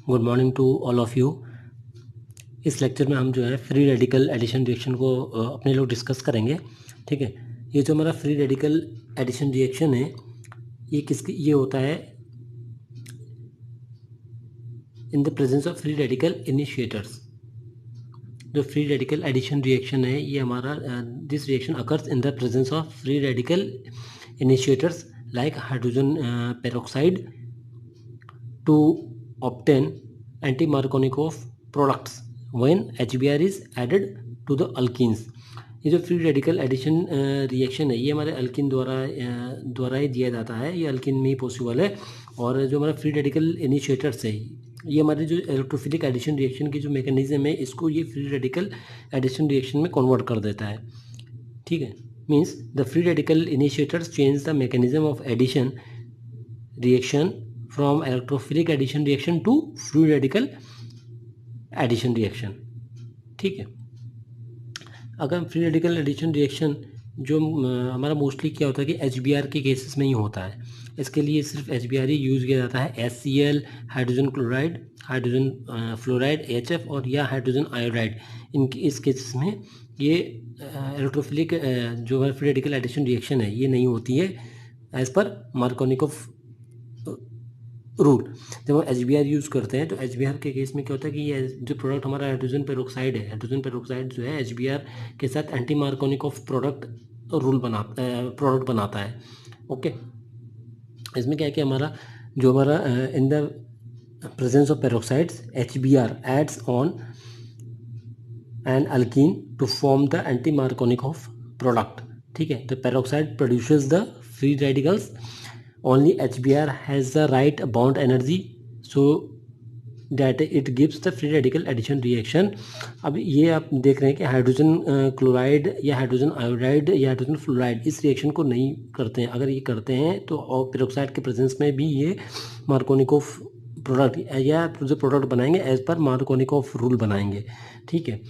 Good morning to all of you. इस lecture में हम जो है फ्री रेडिकल एडिशन रिएक्शन को अपने लोग डिस्कस करेंगे। ठीक है, ये जो हमारा फ्री रेडिकल एडिशन रिएक्शन है ये होता है इन the presence of free radical initiators. जो फ्री रेडिकल एडिशन रिएक्शन है ये हमारा this reaction occurs in the presence of free radical initiators like hydrogen peroxide to obtain anti-Markovnikov products when HBr is added to the alkenes। ये जो free radical addition reaction है ये हमारे alkene द्वारा ही दिया जाता है, ये अल्किन में ही पॉसिबल है। और जो हमारा फ्री रेडिकल इनिशिएटर्स है ये हमारे जो इलेक्ट्रोफिलिक एडिशन रिएक्शन की जो मैकेनिज्म है इसको ये फ्री रेडिकल एडिशन रिएक्शन में कन्वर्ट कर देता है। ठीक है, means the free radical initiators change the mechanism of addition reaction from electrophilic addition reaction to free radical addition reaction। ठीक है, अगर फ्री रेडिकल एडिशन रिएक्शन जो हमारा मोस्टली क्या होता है कि HBr के केसेस में ही होता है, इसके लिए सिर्फ HBr ही यूज़ किया जाता है। HCl, hydrogen chloride, hydrogen fluoride, HF और या हाइड्रोजन आयोडाइड, इनके इस केसेस में ये इलेक्ट्रोफिलिक जो है फ्री रेडिकल एडिशन रिएक्शन है ये नहीं होती है एज पर मार्कोनिकोव रूल। जब हम HBr यूज़ करते हैं तो HBr के केस में क्या होता है कि ये जो प्रोडक्ट हमारा हाइड्रोजन पेरोक्साइड है, हाइड्रोजन पेरोक्साइड जो है HBr के साथ एंटी मार्कोनिकोव प्रोडक्ट बनाता है। ओके, इसमें क्या है कि हमारा in the presence of peroxides HBr adds on an alkene to form the anti Markovnikov product. ठीक है, तो peroxide produces the free radicals. Only HBr has the right bond energy so that it gives the free radical addition reaction। अब ये आप देख रहे हैं कि हाइड्रोजन क्लोराइड या हाइड्रोजन आयोडाइड या हाइड्रोजन फ्लोराइड इस रिएक्शन को नहीं करते हैं। अगर ये करते हैं तो और पेरोक्साइड के प्रेजेंस में भी ये मार्कोनिकोव प्रोडक्ट या जो प्रोडक्ट बनाएंगे एज पर मार्कोनिकोव रूल बनाएंगे। ठीक है,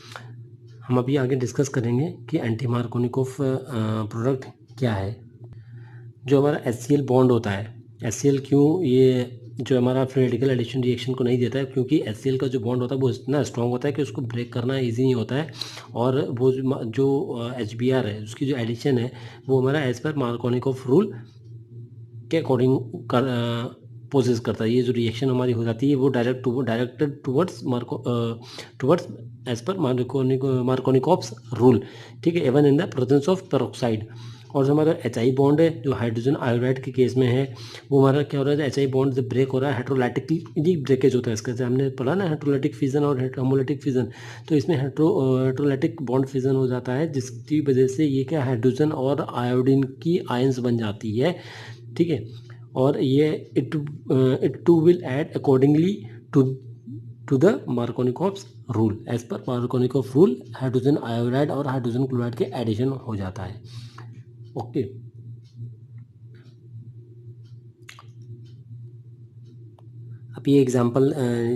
हम अभी आगे डिस्कस करेंगे कि एंटी मार्कोनिकोव प्रोडक्ट क्या है। जो हमारा HCl बॉन्ड होता है, HCl क्यों ये जो हमारा फ्री रेडिकल एडिशन रिएक्शन को नहीं देता है, क्योंकि HCl का जो बॉन्ड होता है वो इतना स्ट्रॉन्ग होता है कि उसको ब्रेक करना इजी नहीं होता है। और वो जो HBr है उसकी जो एडिशन है वो हमारा एज पर मार्कोनिकोव रूल के अकॉर्डिंग पोजेस करता है। ये जो रिएक्शन हमारी हो जाती है वो directed towards as per Markovnikov's rule. ठीक है, even in the presence of peroxide. और जो हमारा HI बॉन्ड है जो हाइड्रोजन आयोडाइड के केस में है वो हमारा क्या हो रहा है, HI बॉन्ड जब ब्रेक हो रहा है हाइड्रोलाइटिकली ब्रेकेज होता है इसका। जैसे हमने पढ़ा ना हाइड्रोलाइटिक फिजन और होमोलाइटिक फिजन, तो इसमें हाइड्रोलाइटिक बॉन्ड फिजन हो जाता है जिसकी वजह से ये क्या हाइड्रोजन और आयोडीन की आयंस बन जाती है। ठीक है, और ये it too will add accordingly to the Markovnikov's rule. As per Markovnikov rule hydrogen iodide और हाइड्रोजन क्लोराइड के एडिशन हो जाता है। ओके, अब ये एग्जांपल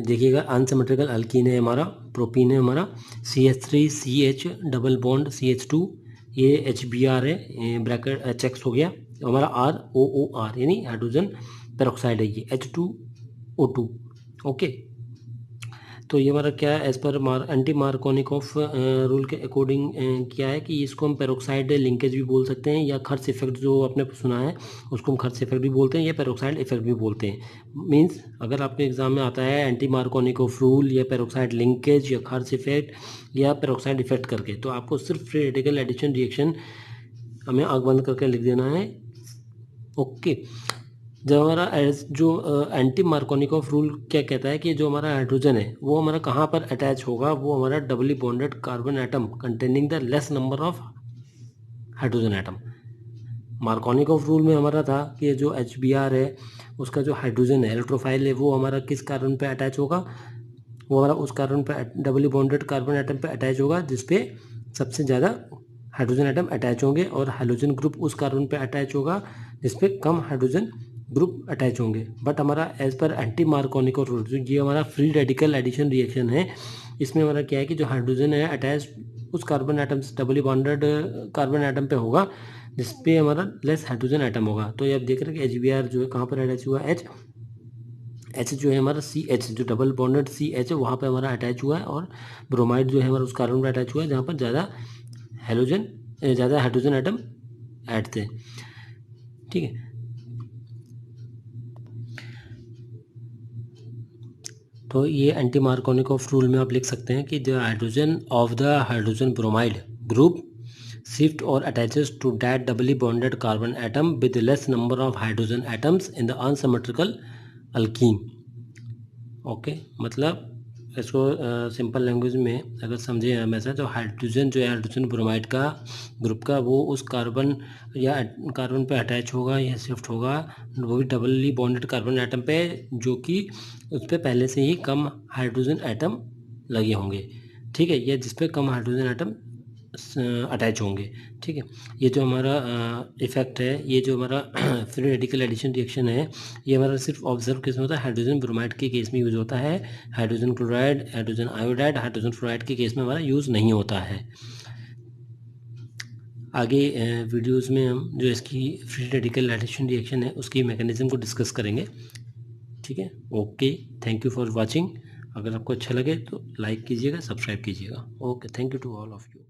देखिएगा। अनसिमेट्रिकल अल्कीन है हमारा, प्रोपीन है हमारा, CH3CH डबल बॉन्ड CH2, ये HBr है, ब्रैकेट HX हो गया, हमारा ROOR यानी हाइड्रोजन पेरोक्साइड है, ये H2O2। ओके, तो ये हमारा क्या है as per anti Markovnikov rule के अकॉर्डिंग क्या है कि इसको हम पेरोक्साइड लिंकेज भी बोल सकते हैं या खर्च इफेक्ट जो आपने सुना है उसको हम खर्च इफेक्ट भी बोलते हैं या पेरोक्साइड इफेक्ट भी बोलते हैं। मींस अगर आपके एग्जाम में आता है एंटी मार्कोनिकोव रूल या पेरोक्साइड लिंकेज या खर्च इफेक्ट या पेरोक्साइड इफेक्ट करके, तो आपको सिर्फ फ्री रेडिकल एडिशन रिएक्शन हमें आँख बंद करके लिख देना है। ओके, जब हमारा जो एंटी मार्कोनिकोव रूल क्या कहता है कि जो हमारा हाइड्रोजन है वो हमारा कहाँ पर अटैच होगा, वो हमारा डबली bonded carbon atom containing the less number of hydrogen atom. Markovnikov rule में हमारा था कि जो HBr है उसका जो हाइड्रोजन है इलेक्ट्रोफाइल है वो हमारा किस कार्बन पे अटैच होगा, वो हमारा उस कार्बन पे डबली बॉन्डेड कार्बन एटम पे अटैच होगा जिसपे सबसे ज़्यादा हाइड्रोजन एटम अटैच होंगे, और हाइड्रोजन ग्रुप उस कार्बन पे अटैच होगा जिसपे कम हाइड्रोजन ग्रुप अटैच होंगे। बट हमारा as per anti Markovnikov rule जो ये हमारा फ्री रेडिकल एडिशन रिएक्शन है इसमें हमारा क्या है कि जो हाइड्रोजन है अटैच उस कार्बन एटम से डबली बॉन्डेड कार्बन एटम पे होगा जिसपे हमारा लेस हाइड्रोजन एटम होगा। तो ये आप देख रहे हैं कि HBr जो है कहाँ पर अटैच हुआ, H जो है हमारा CH जो डबल बॉन्डेड CH है वहाँ पे हमारा अटैच हुआ है, और ब्रोमाइड जो है हमारा उस कार्बन पे अटैच हुआ है जहाँ पर ज़्यादा हाइड्रोजन एटम ऐड थे। ठीक है, तो ये एंटी मार्कोनिकॉफ रूल में आप लिख सकते हैं कि the hydrogen of the hydrogen bromide group shift और attaches to that doubly bonded carbon atom with less number of hydrogen atoms in the unsymmetrical alkene. Okay, मतलब इसको सिंपल लैंग्वेज में अगर समझे हम ऐसा, तो हाइड्रोजन जो है हाइड्रोजन ब्रोमाइड का ग्रुप का वो उस कार्बन पे अटैच होगा या शिफ्ट होगा, वो भी डबली बॉन्डेड कार्बन एटम पे जो कि उस पर पहले से ही कम हाइड्रोजन एटम लगे होंगे। ठीक है, या जिस पे कम हाइड्रोजन एटम अटैच होंगे। ठीक है, ये जो हमारा इफेक्ट है, ये जो हमारा फ्री रेडिकल एडिशन रिएक्शन है, ये हमारा सिर्फ ऑब्जर्व केस में होता है, हाइड्रोजन ब्रोमाइड के केस में यूज़ होता है। Hydrogen chloride, hydrogen iodide, hydrogen fluoride के केस में हमारा यूज़ नहीं होता है। आगे वीडियोस में हम जो इसकी फ्री रेडिकल एडिशन रिएक्शन है उसकी मैकेनिज्म को डिस्कस करेंगे। ठीक है, okay, thank you for watching. अगर आपको अच्छा लगे तो लाइक कीजिएगा, सब्सक्राइब कीजिएगा। Okay, thank you to all of you.